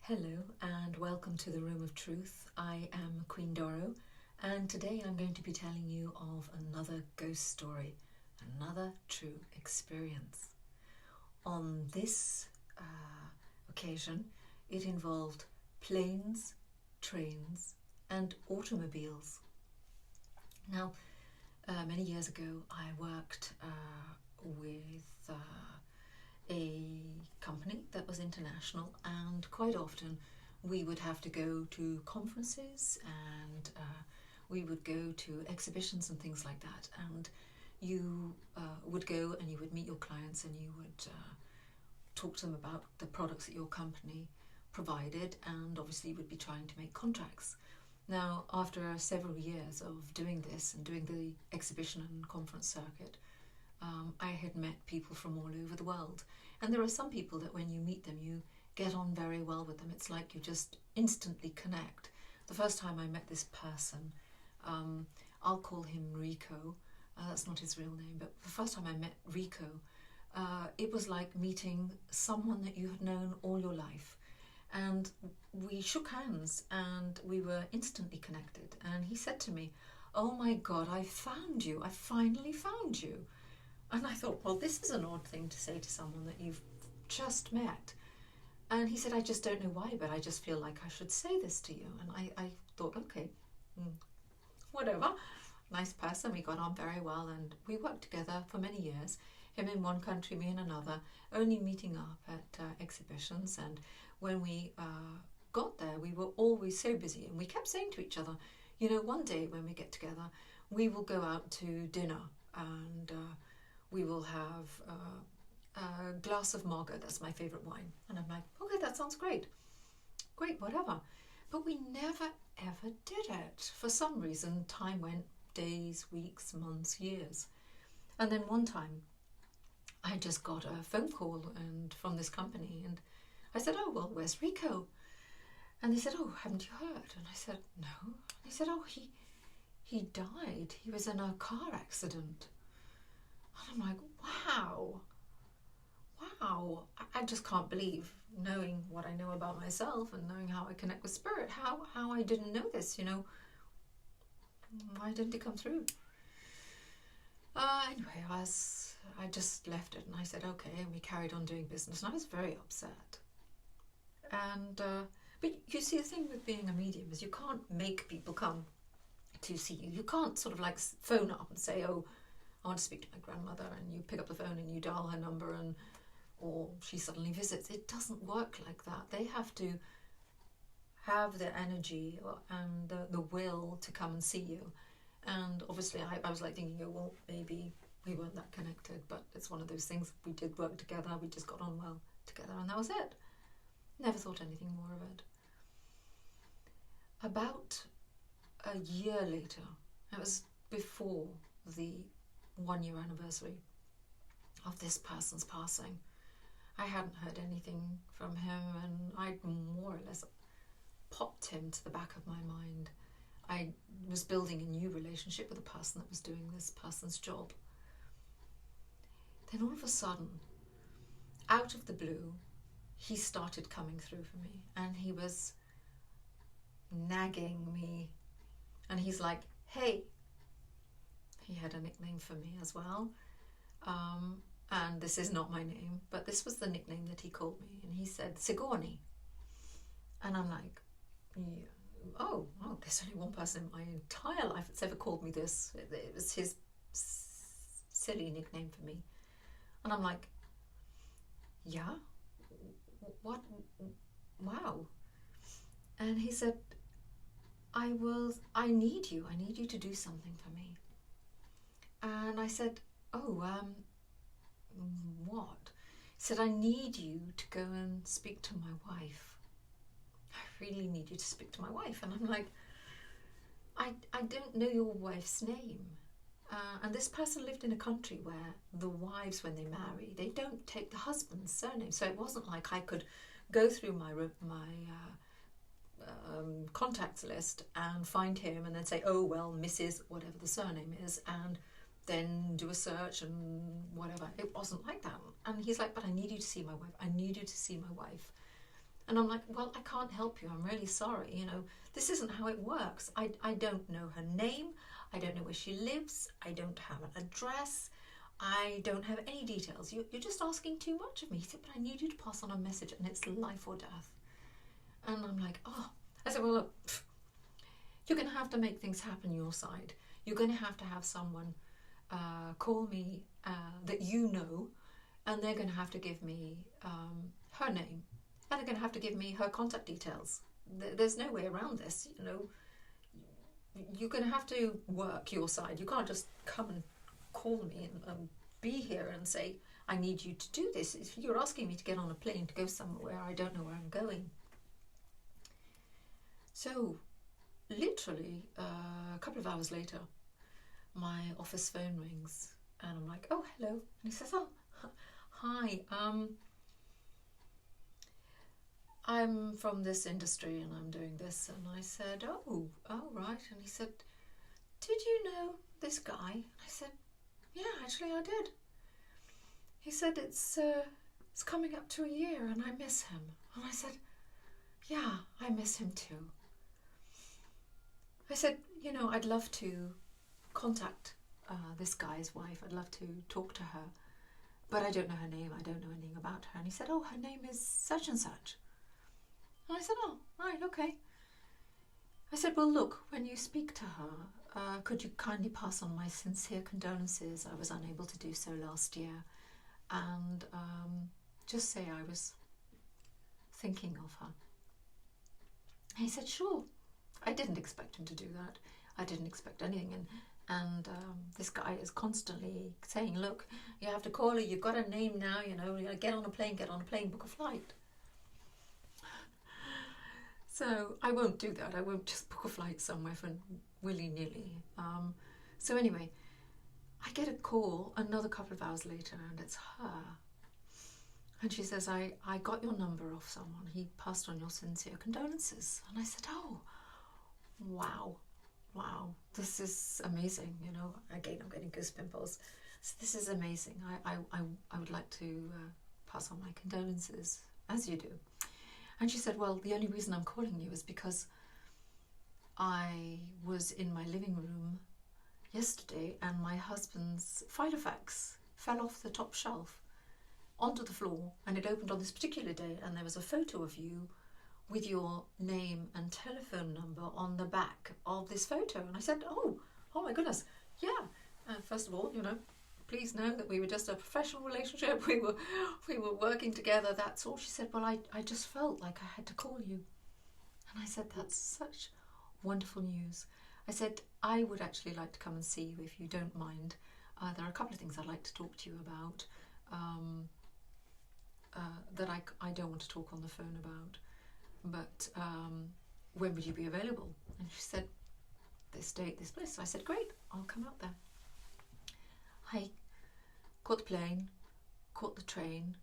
Hello and welcome to the Room of Truth. I am Queen Doro, and today I'm going to be telling you of another ghost story, another true experience. On this occasion, it involved planes, trains and automobiles. Now, many years ago I worked with a company that was international, and quite often we would have to go to conferences and we would go to exhibitions and things like that, and you would go and you would meet your clients and you would talk to them about the products that your company provided, and obviously you would be trying to make contracts. Now, after several years of doing this and doing the exhibition and conference circuit, I had met people from all over the world. And there are some people that when you meet them, you get on very well with them. It's like you just instantly connect. The first time I met this person, I'll call him Rico. That's not his real name, but the first time I met Rico, it was like meeting someone that you had known all your life. And we shook hands and we were instantly connected. And he said to me, "Oh my God, I found you. I finally found you." And I thought, well, this is an odd thing to say to someone that you've just met. And he said, "I just don't know why, but I just feel like I should say this to you." And I thought, okay, whatever. Nice person. We got on very well and we worked together for many years. Him in one country, me in another, only meeting up at exhibitions. And when we got there, we were always so busy, and we kept saying to each other, you know, one day when we get together, we will go out to dinner and we will have a glass of Margot. That's my favourite wine. And I'm like, okay, that sounds great. Great, whatever. But we never, ever did it. For some reason, time went days, weeks, months, years. And then one time, I just got a phone call from this company. And I said, "Oh, well, where's Rico?" And they said, "Oh, haven't you heard?" And I said, "No." And they said, "Oh, he died. He was in a car accident." And I'm like, wow, I just can't believe, knowing what I know about myself and knowing how I connect with spirit, how I didn't know this, you know. Why didn't it come through? Anyway, I just left it and I said, okay, and we carried on doing business, and I was very upset. And but you see, the thing with being a medium is you can't make people come to see you. You can't sort of like phone up and say, "Oh, I want to speak to my grandmother," and you pick up the phone and you dial her number or she suddenly visits. It doesn't work like that. They have to have the energy and the will to come and see you. And obviously I was like thinking, oh, well, maybe we weren't that connected, but it's one of those things. We did work together, we just got on well together, and that was it. Never thought anything more of it. About a year later, it was before the 1-year anniversary of this person's passing, I hadn't heard anything from him, and I'd more or less popped him to the back of my mind. I was building a new relationship with a person that was doing this person's job. Then all of a sudden, out of the blue, he started coming through for me, and he was nagging me, and he's like, "Hey." He had a nickname for me as well, and this is not my name, but this was the nickname that he called me, and he said, "Sigourney." And I'm like, yeah, oh, there's only one person in my entire life that's ever called me this. It was his silly nickname for me. And I'm like, yeah, what? Wow. And he said, I need you to do something for me. And I said, "Oh, what?" He said, "I need you to go and speak to my wife. I really need you to speak to my wife." And I'm like, I don't know your wife's name. And this person lived in a country where the wives, when they marry, they don't take the husband's surname. So it wasn't like I could go through my contacts list and find him and then say, "Oh, well, Mrs. whatever the surname is," and then do a search and whatever. It wasn't like that. And he's like, "But I need you to see my wife. I need you to see my wife." And I'm like, well, I can't help you. I'm really sorry. You know, this isn't how it works. I don't know her name. I don't know where she lives. I don't have an address. I don't have any details. You're just asking too much of me. He said, but I need you to pass on a message and it's life or death. And I'm like, oh. I said, well, look, you're going to have to make things happen your side. You're going to have someone call me that you know, and they're going to have to give me her name, and they're going to have to give me her contact details. There's no way around this, you know. You're going to have to work your side. You can't just come and call me and be here and say, I need you to do this. If you're asking me to get on a plane to go somewhere, I don't know where I'm going. So literally a couple of hours later, my office phone rings and I'm like, oh, hello. And he says, oh, hi, I'm from this industry and I'm doing this. And I said, oh, right. And he said, did you know this guy? I said, yeah, actually I did. He said, it's coming up to a year and I miss him. And I said, yeah, I miss him too. I said, you know, I'd love to contact this guy's wife. I'd love to talk to her, but I don't know her name. I don't know anything about her. And he said, oh, her name is such and such. And I said, oh, right, okay. I said, well, look, when you speak to her, could you kindly pass on my sincere condolences? I was unable to do so last year. And just say I was thinking of her. And he said, sure. I didn't expect him to do that. I didn't expect anything. And this guy is constantly saying, look, you have to call her. You've got a name now, you know, get on a plane, book a flight. So I won't do that. I won't just book a flight somewhere for willy-nilly. So anyway, I get a call another couple of hours later and it's her. And she says, I got your number off someone. He passed on your sincere condolences. And I said, oh, wow, this is amazing. You know, again, I'm getting goose pimples. So this is amazing. I would like to pass on my condolences, as you do. And she said, well, the only reason I'm calling you is because I was in my living room yesterday and my husband's Filofax fell off the top shelf onto the floor, and it opened on this particular day, and there was a photo of you with your name and telephone number on the back of this photo. And I said, oh my goodness, yeah. First of all, you know, please know that we were just a professional relationship. We were working together, that's all. She said, well, I just felt like I had to call you. And I said, that's such wonderful news. I said, I would actually like to come and see you if you don't mind. There are a couple of things I'd like to talk to you about that I don't want to talk on the phone about. But when would you be available? And she said, this date, this place. So I said, great, I'll come out there. I caught the plane, caught the train,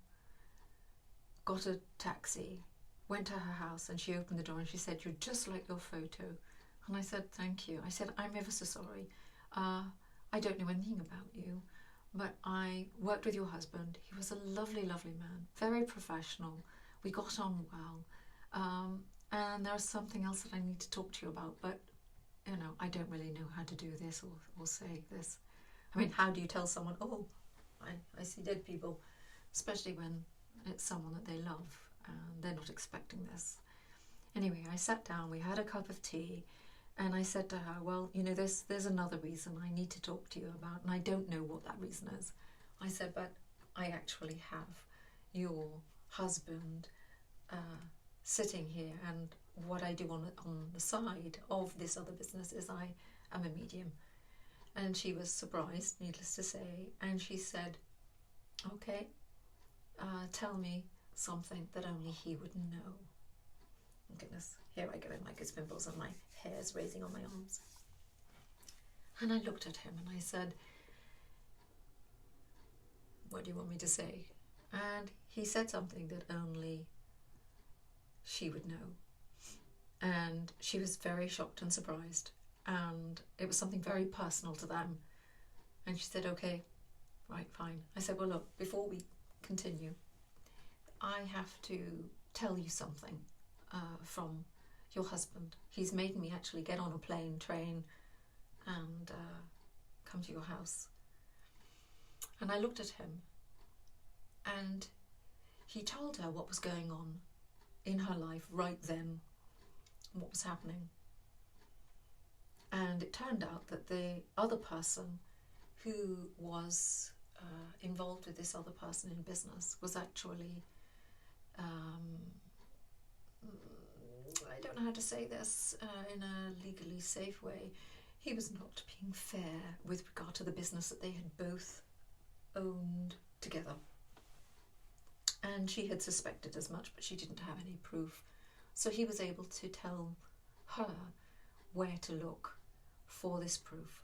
got a taxi, went to her house, and she opened the door and she said, you're just like your photo. And I said, thank you. I said, I'm ever so sorry. I don't know anything about you, but I worked with your husband. He was a lovely, lovely man, very professional. We got on well. And there's something else that I need to talk to you about, but, you know, I don't really know how to do this or say this. I mean, how do you tell someone, oh, I see dead people, especially when it's someone that they love and they're not expecting this. Anyway, I sat down, we had a cup of tea, and I said to her, well, you know, there's another reason I need to talk to you about, and I don't know what that reason is. I said, but I actually have your husband sitting here, and what I do on the side of this other business is I am a medium. And she was surprised, needless to say, and she said, okay, tell me something that only he would know. Oh, goodness, here I go with my goose pimples and my hair's raising on my arms. And I looked at him and I said, what do you want me to say? And he said something that only she would know. And she was very shocked and surprised. And it was something very personal to them. And she said, okay, right, fine. I said, well, look, before we continue, I have to tell you something from your husband. He's made me actually get on a plane, train, and come to your house. And I looked at him, and he told her what was going on in her life right then, what was happening. And it turned out that the other person who was involved with this other person in business was actually, I don't know how to say this in a legally safe way, he was not being fair with regard to the business that they had both owned together. And she had suspected as much, but she didn't have any proof. So he was able to tell her where to look for this proof.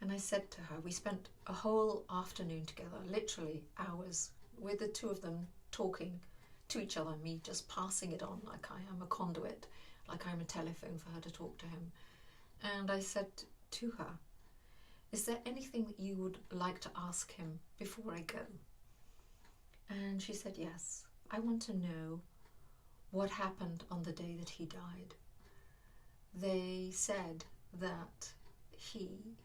And I said to her, we spent a whole afternoon together, literally hours, with the two of them talking to each other, me just passing it on like I am a conduit, like I'm a telephone for her to talk to him. And I said to her, is there anything that you would like to ask him before I go? And she said, yes, I want to know what happened on the day that he died. They said that he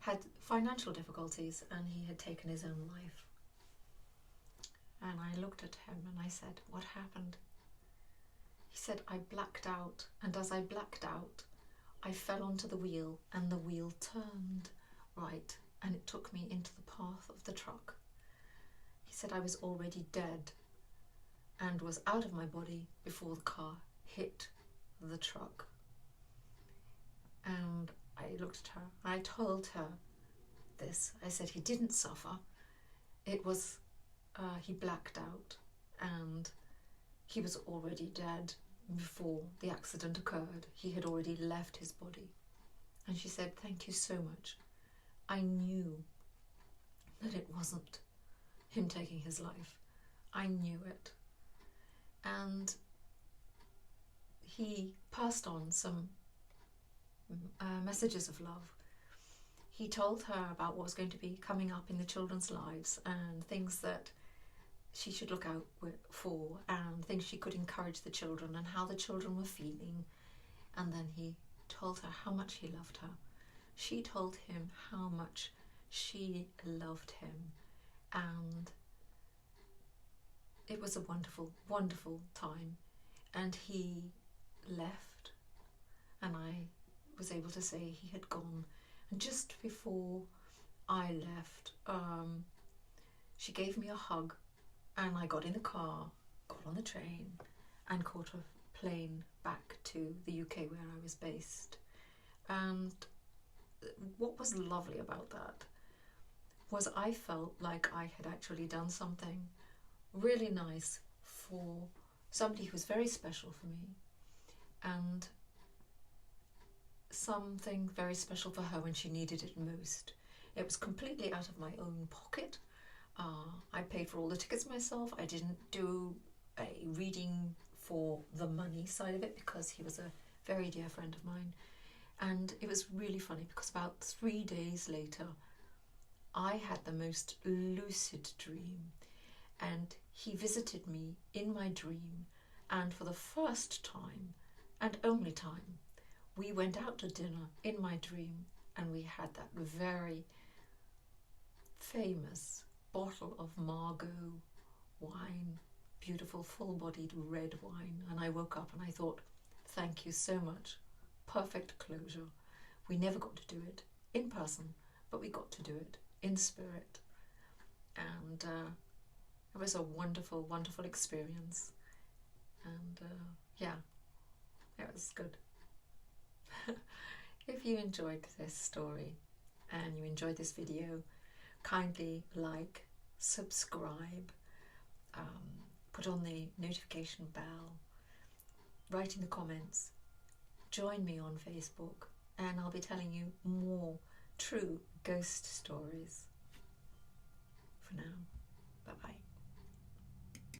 had financial difficulties and he had taken his own life. And I looked at him and I said, what happened? He said, I blacked out, and as I blacked out, I fell onto the wheel and the wheel turned right and it took me into the path of the truck. He said I was already dead and was out of my body before the car hit the truck. And I looked at her, I told her this. I said he didn't suffer. It was, he blacked out and he was already dead before the accident occurred. He had already left his body. And she said, thank you so much. I knew that it wasn't him taking his life. I knew it. And he passed on some messages of love. He told her about what was going to be coming up in the children's lives and things that she should look out for and things she could encourage the children and how the children were feeling. And then he told her how much he loved her. She told him how much she loved him. And it was a wonderful, wonderful time. And he left and I was able to say he had gone. And just before I left, she gave me a hug and I got in the car, got on the train and caught a plane back to the UK where I was based. And what was lovely about that was I felt like I had actually done something really nice for somebody who was very special for me, and something very special for her when she needed it most. It was completely out of my own pocket. I paid for all the tickets myself. I didn't do a reading for the money side of it because he was a very dear friend of mine. And it was really funny because about 3 days later, I had the most lucid dream, and he visited me in my dream, and for the first time and only time, we went out to dinner in my dream, and we had that very famous bottle of Margot wine, beautiful full-bodied red wine. And I woke up and I thought, thank you so much. Perfect closure. We never got to do it in person, but we got to do it in spirit. And it was a wonderful, wonderful experience. And yeah, it was good. If you enjoyed this story and you enjoyed this video, kindly like, subscribe, put on the notification bell, write in the comments, join me on Facebook, and I'll be telling you more true ghost stories. For now, bye-bye.